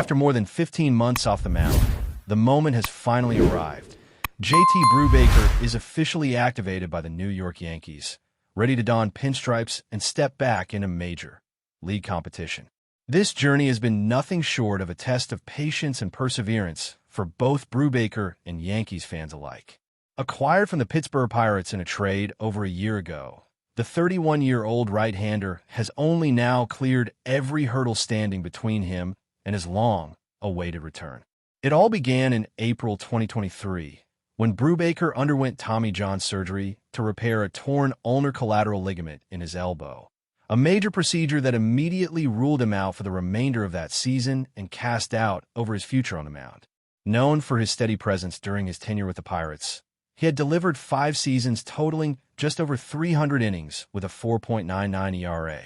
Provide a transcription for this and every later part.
After more than 15 months off the mound, the moment has finally arrived. JT Brubaker is officially activated by the New York Yankees, ready to don pinstripes and step back into major league competition. This journey has been nothing short of a test of patience and perseverance for both Brubaker and Yankees fans alike. Acquired from the Pittsburgh Pirates in a trade over a year ago, the 31-year-old right-hander has only now cleared every hurdle standing between him and his long-awaited return. It all began in April 2023, when Brubaker underwent Tommy John surgery to repair a torn ulnar collateral ligament in his elbow, a major procedure that immediately ruled him out for the remainder of that season and cast doubt over his future on the mound. Known for his steady presence during his tenure with the Pirates, he had delivered 5 seasons totaling just over 300 innings with a 4.99 ERA.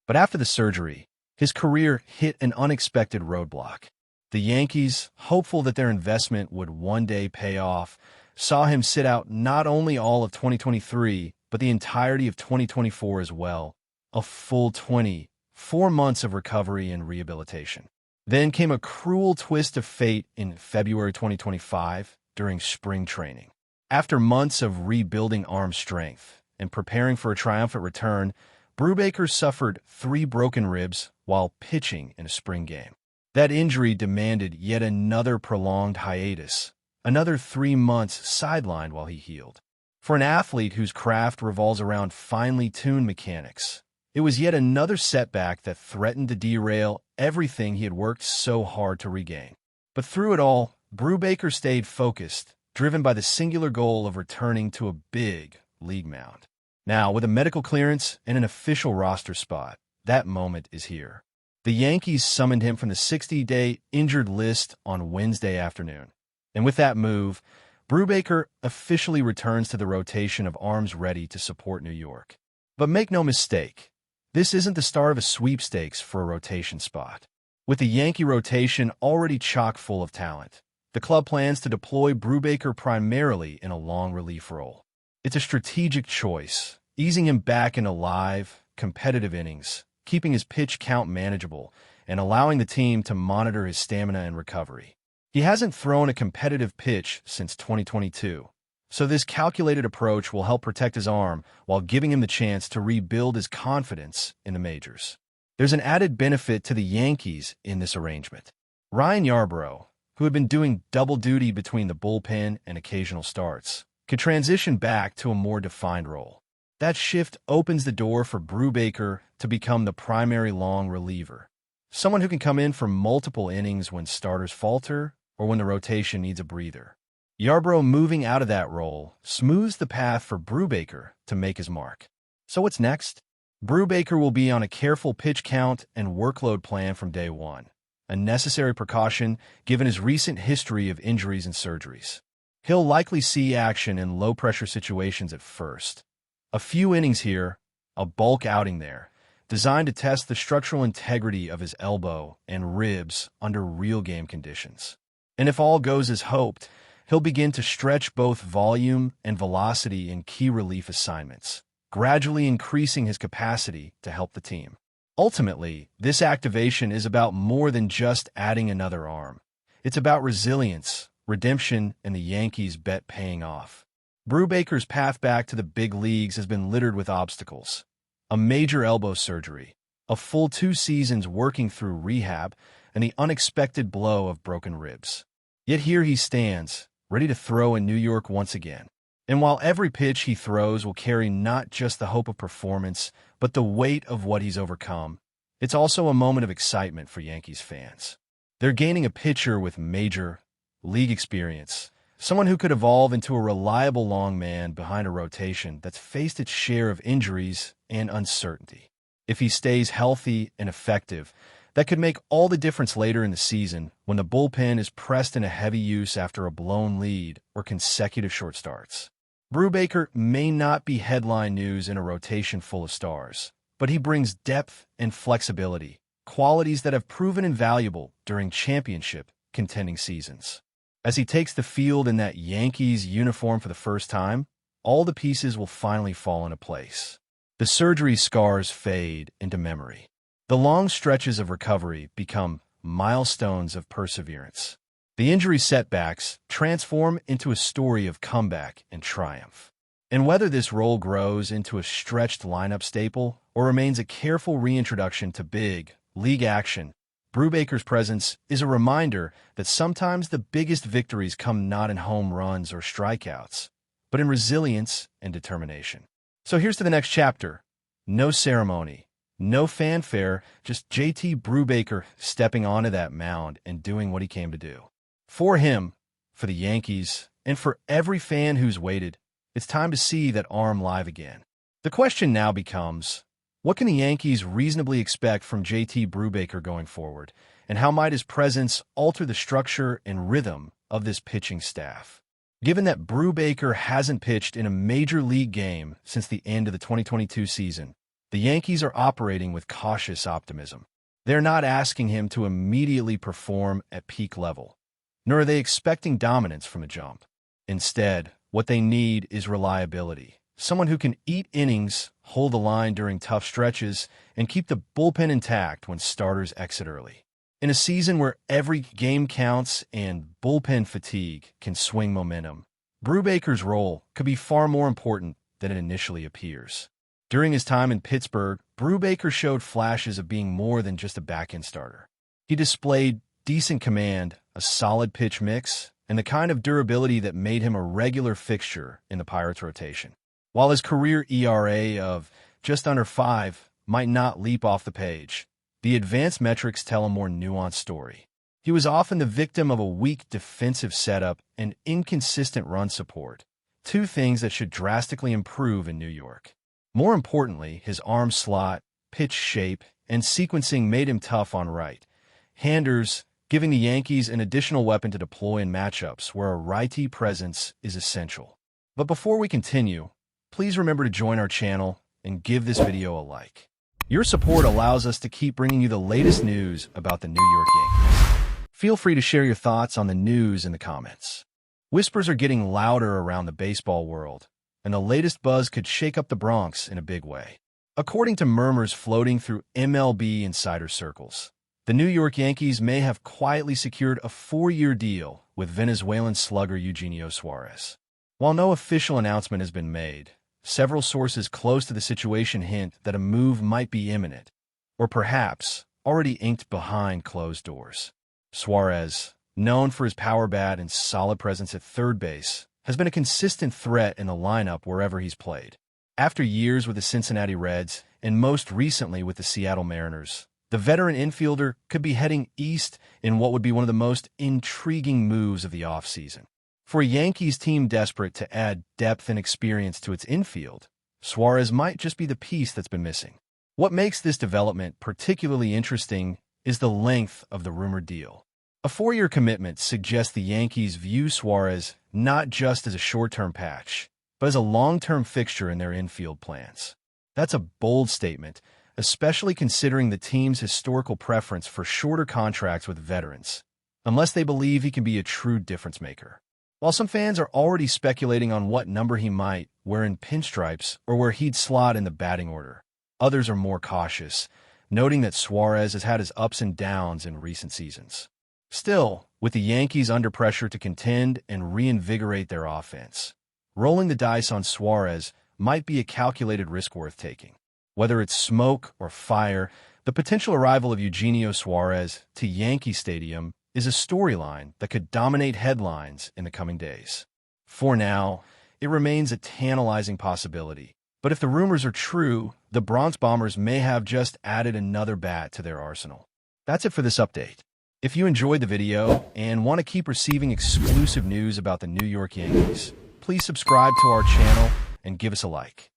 But after the surgery, his career hit an unexpected roadblock. The Yankees, hopeful that their investment would one day pay off, saw him sit out not only all of 2023, but the entirety of 2024 as well, a full 24 months of recovery and rehabilitation. Then came a cruel twist of fate in February 2025 during spring training. After months of rebuilding arm strength and preparing for a triumphant return, Brubaker suffered 3 broken ribs while pitching in a spring game. That injury demanded yet another prolonged hiatus, another 3 months sidelined while he healed. For an athlete whose craft revolves around finely tuned mechanics, it was yet another setback that threatened to derail everything he had worked so hard to regain. But through it all, Brubaker stayed focused, driven by the singular goal of returning to a big league mound. Now, with a medical clearance and an official roster spot, that moment is here. The Yankees summoned him from the 60-day injured list on Wednesday afternoon. And with that move, Brubaker officially returns to the rotation of arms ready to support New York. But make no mistake, this isn't the start of a sweepstakes for a rotation spot. With the Yankee rotation already chock full of talent, the club plans to deploy Brubaker primarily in a long relief role. It's a strategic choice, easing him back into live, competitive innings, keeping his pitch count manageable, and allowing the team to monitor his stamina and recovery. He hasn't thrown a competitive pitch since 2022, so this calculated approach will help protect his arm while giving him the chance to rebuild his confidence in the majors. There's an added benefit to the Yankees in this arrangement. Ryan Yarbrough, who had been doing double duty between the bullpen and occasional starts, could transition back to a more defined role. That shift opens the door for Brubaker to become the primary long reliever, someone who can come in for multiple innings when starters falter or when the rotation needs a breather. Yarbrough moving out of that role smooths the path for Brubaker to make his mark. So what's next? Brubaker will be on a careful pitch count and workload plan from day one, a necessary precaution given his recent history of injuries and surgeries. He'll likely see action in low-pressure situations at first. A few innings here, a bulk outing there, designed to test the structural integrity of his elbow and ribs under real game conditions. And if all goes as hoped, he'll begin to stretch both volume and velocity in key relief assignments, gradually increasing his capacity to help the team. Ultimately, this activation is about more than just adding another arm. It's about resilience, redemption, and the Yankees' bet paying off. Brubaker's path back to the big leagues has been littered with obstacles. A major elbow surgery, a full 2 seasons working through rehab, and the unexpected blow of broken ribs. Yet here he stands, ready to throw in New York once again. And while every pitch he throws will carry not just the hope of performance, but the weight of what he's overcome, it's also a moment of excitement for Yankees fans. They're gaining a pitcher with major league experience, someone who could evolve into a reliable long man behind a rotation that's faced its share of injuries and uncertainty. If he stays healthy and effective, that could make all the difference later in the season when the bullpen is pressed into heavy use after a blown lead or consecutive short starts. Brubaker may not be headline news in a rotation full of stars, but he brings depth and flexibility, qualities that have proven invaluable during championship contending seasons. As he takes the field in that Yankees uniform for the first time, all the pieces will finally fall into place. The surgery scars fade into memory. The long stretches of recovery become milestones of perseverance. The injury setbacks transform into a story of comeback and triumph. And whether this role grows into a stretched lineup staple or remains a careful reintroduction to big league action, Brubaker's presence is a reminder that sometimes the biggest victories come not in home runs or strikeouts, but in resilience and determination. So here's to the next chapter. No ceremony, no fanfare, just JT Brubaker stepping onto that mound and doing what he came to do. For him, for the Yankees, and for every fan who's waited, it's time to see that arm live again. The question now becomes, what can the Yankees reasonably expect from JT Brubaker going forward, and how might his presence alter the structure and rhythm of this pitching staff? Given that Brubaker hasn't pitched in a major league game since the end of the 2022 season, the Yankees are operating with cautious optimism. They're not asking him to immediately perform at peak level, nor are they expecting dominance from the jump. Instead, what they need is reliability. Someone who can eat innings, hold the line during tough stretches, and keep the bullpen intact when starters exit early. In a season where every game counts and bullpen fatigue can swing momentum, Brubaker's role could be far more important than it initially appears. During his time in Pittsburgh, Brubaker showed flashes of being more than just a back-end starter. He displayed decent command, a solid pitch mix, and the kind of durability that made him a regular fixture in the Pirates' rotation. While his career ERA of just under 5 might not leap off the page, the advanced metrics tell a more nuanced story. He was often the victim of a weak defensive setup and inconsistent run support, two things that should drastically improve in New York. More importantly, his arm slot, pitch shape, and sequencing made him tough on right-handers, giving the Yankees an additional weapon to deploy in matchups where a righty presence is essential. But before we continue, please remember to join our channel and give this video a like. Your support allows us to keep bringing you the latest news about the New York Yankees. Feel free to share your thoughts on the news in the comments. Whispers are getting louder around the baseball world, and the latest buzz could shake up the Bronx in a big way. According to murmurs floating through MLB insider circles, the New York Yankees may have quietly secured a 4-year deal with Venezuelan slugger EUGENIO SUÁREZ. While no official announcement has been made, several sources close to the situation hint that a move might be imminent, or perhaps already inked behind closed doors. Suarez, known for his power bat and solid presence at third base, has been a consistent threat in the lineup wherever he's played. After years with the Cincinnati Reds and most recently with the Seattle Mariners, the veteran infielder could be heading east in what would be one of the most intriguing moves of the offseason. For a Yankees team desperate to add depth and experience to its infield, Suarez might just be the piece that's been missing. What makes this development particularly interesting is the length of the rumored deal. A 4-year commitment suggests the Yankees view Suarez not just as a short-term patch, but as a long-term fixture in their infield plans. That's a bold statement, especially considering the team's historical preference for shorter contracts with veterans, unless they believe he can be a true difference-maker. While some fans are already speculating on what number he might wear in pinstripes or where he'd slot in the batting order, others are more cautious, noting that Suarez has had his ups and downs in recent seasons. Still, with the Yankees under pressure to contend and reinvigorate their offense, rolling the dice on Suarez might be a calculated risk worth taking. Whether it's smoke or fire, the potential arrival of EUGENIO SUÁREZ to Yankee Stadium is a storyline that could dominate headlines in the coming days. For now, it remains a tantalizing possibility, but if the rumors are true, the Bronx Bombers may have just added another bat to their arsenal. That's it for this update. If you enjoyed the video and want to keep receiving exclusive news about the New York Yankees, please subscribe to our channel and give us a like.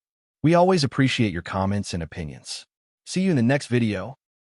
We always appreciate your comments and opinions. See you in the next video.